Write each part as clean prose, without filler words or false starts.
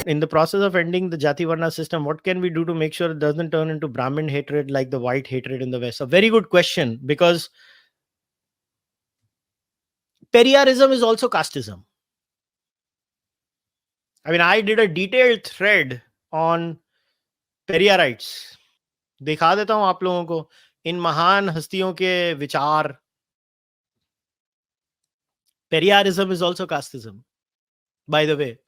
in the process of ending the Jati Varna system, what can we do to make sure it doesn't turn into Brahmin hatred like the white hatred in the West? A very good question, because Periyarism is also casteism. I mean, I did a detailed thread on Periyarites. दिखा देता हूं आप लोगों को इन महान हस्तियों के विचार. Periyarism is also casteism, by the way.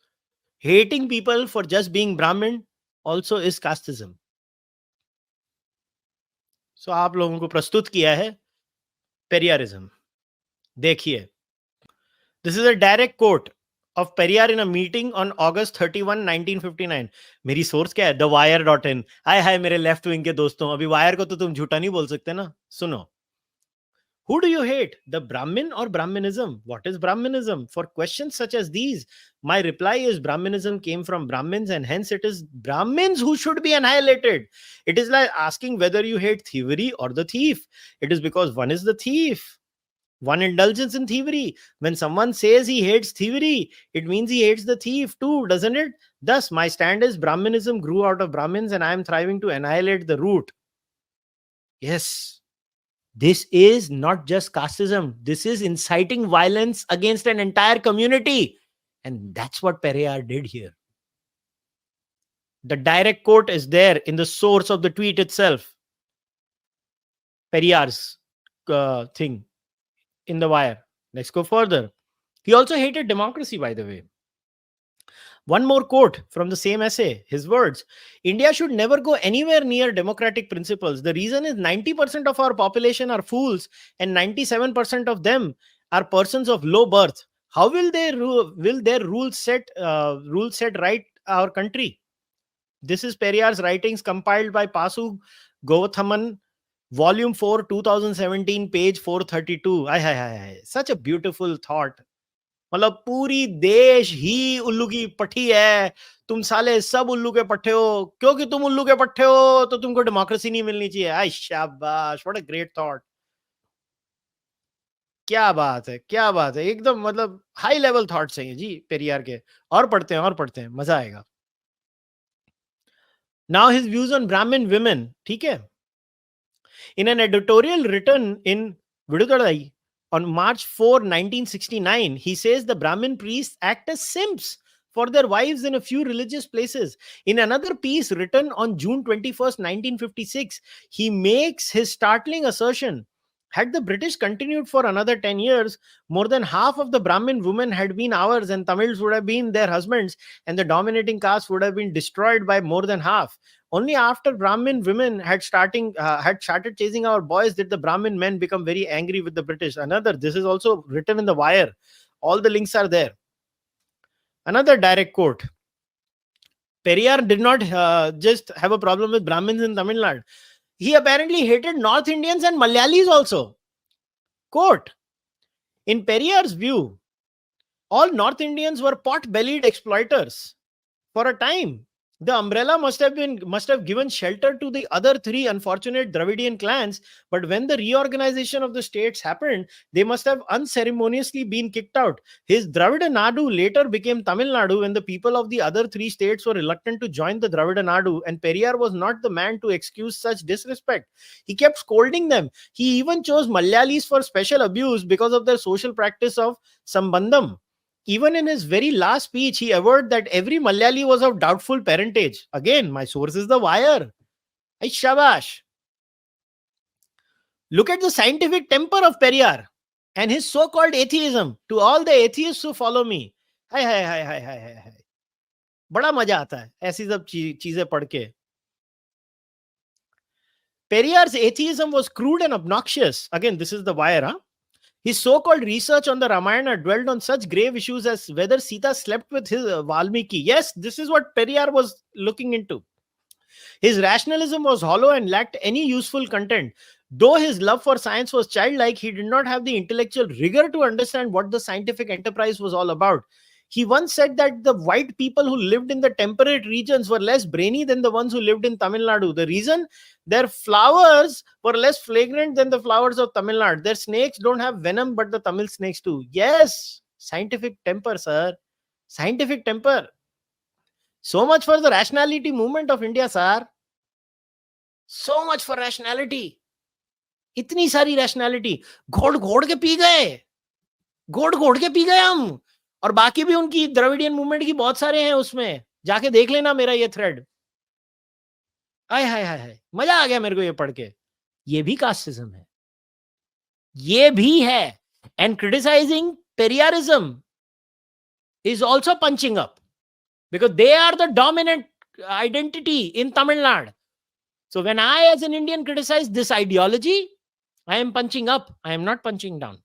Hating people for just being Brahmin also is casteism. So आप लोगों को प्रस्तुत किया है Periyarism. देखिए. This is a direct quote of Periyar in a meeting on August 31, 1959. मेरी सोर्स क्या है? thewire.in. हाय मेरे लेफ्ट विंग के दोस्तों, अभी वायर को तो तुम झूठा नहीं बोल सकते ना. सुनो. Who do you hate? The Brahmin or Brahmanism? What is Brahmanism? For questions such as these, my reply is Brahmanism came from Brahmins, and hence it is Brahmins who should be annihilated. It is like asking whether you hate thievery or the thief. It is because one is the thief. One indulges in thievery. When someone says he hates thievery, it means he hates the thief too, doesn't it? Thus, my stand is Brahmanism grew out of Brahmins, and I am thriving to annihilate the root. Yes. This is not just casteism. This is inciting violence against an entire community. And that's what Periyar did here. The direct quote is there in the source of the tweet itself. Periyar's thing in the wire. Let's go further. He also hated democracy, by the way. One more quote from the same essay, his words. India should never go anywhere near democratic principles. The reason is 90% of our population are fools and 97% of them are persons of low birth. How will their rules set right our country? This is Periyar's writings compiled by Pasu Gowathaman, Volume 4, 2017, page 432. Such a beautiful thought. मतलब पूरी देश ही उल्लू की पट्टी है, तुम साले सब उल्लू के पट्टे हो, क्योंकि तुम उल्लू के पट्टे हो तो तुमको डेमोक्रेसी नहीं मिलनी चाहिए. आई शाबाश, व्हाट अ ग्रेट थॉट. क्या बात है, क्या बात है. एकदम मतलब हाई लेवल थॉट्स हैं जी पेरियार के. और पढ़ते हैं, मजा आएगा. Now his views on Brahmin women. ठीक है. In an editorial written in Viduthalai on March 4, 1969, he says the Brahmin priests act as simps for their wives in a few religious places. In another piece written on June 21st, 1956, he makes his startling assertion. Had the British continued for another 10 years, more than half of the Brahmin women had been ours, and Tamils would have been their husbands, and the dominating caste would have been destroyed by more than half. Only after Brahmin women had started chasing our boys did the Brahmin men become very angry with the British. This is also written in the wire. All the links are there. Another direct quote. Periyar did not just have a problem with Brahmins in Tamil Nadu. He apparently hated North Indians and Malayalis also. Quote, in Periyar's view, all North Indians were pot-bellied exploiters. For a time, the umbrella must have given shelter to the other three unfortunate Dravidian clans, but when the reorganization of the states happened, they must have unceremoniously been kicked out. His Dravida Nadu later became Tamil Nadu when the people of the other three states were reluctant to join the Dravida Nadu, and Periyar was not the man to excuse such disrespect. He kept scolding them. He even chose Malayalis for special abuse because of their social practice of Sambandham. Even in his very last speech, he averred that every Malayali was of doubtful parentage. Again, my source is the wire. Ay, shabash. Look at the scientific temper of Periyar and his so-called atheism. To all the atheists who follow me, hi. बड़ा मजा आता है ऐसी सब चीजें पढ़ के. Periyar's atheism was crude and obnoxious. Again, this is the wire, huh? His so-called research on the Ramayana dwelled on such grave issues as whether Sita slept with his Valmiki. Yes, this is what Periyar was looking into. His rationalism was hollow and lacked any useful content. Though his love for science was childlike, he did not have the intellectual rigor to understand what the scientific enterprise was all about. He once said that the white people who lived in the temperate regions were less brainy than the ones who lived in Tamil Nadu. The reason? Their flowers were less flagrant than the flowers of Tamil Nadu. Their snakes don't have venom, but the Tamil snakes do. Yes, scientific temper, sir. Scientific temper. So much for the rationality movement of India, sir. So much for rationality. इतनी सारी rationality घोड़ घोड़ के P गए हम. और बाकी भी उनकी द्रविडियन मूवमेंट की बहुत सारे हैं उसमें, जाके देख लेना मेरा ये थ्रेड. हाय हाय हाय हाय, मजा आ गया मेरे को ये पढ़ के. ये भी कास्टिज्म है, ये भी है. And criticising Periyarism is also punching up because they are the dominant identity in Tamil Nadu. So when I as an Indian criticize this ideology, I am punching up, I am not punching down.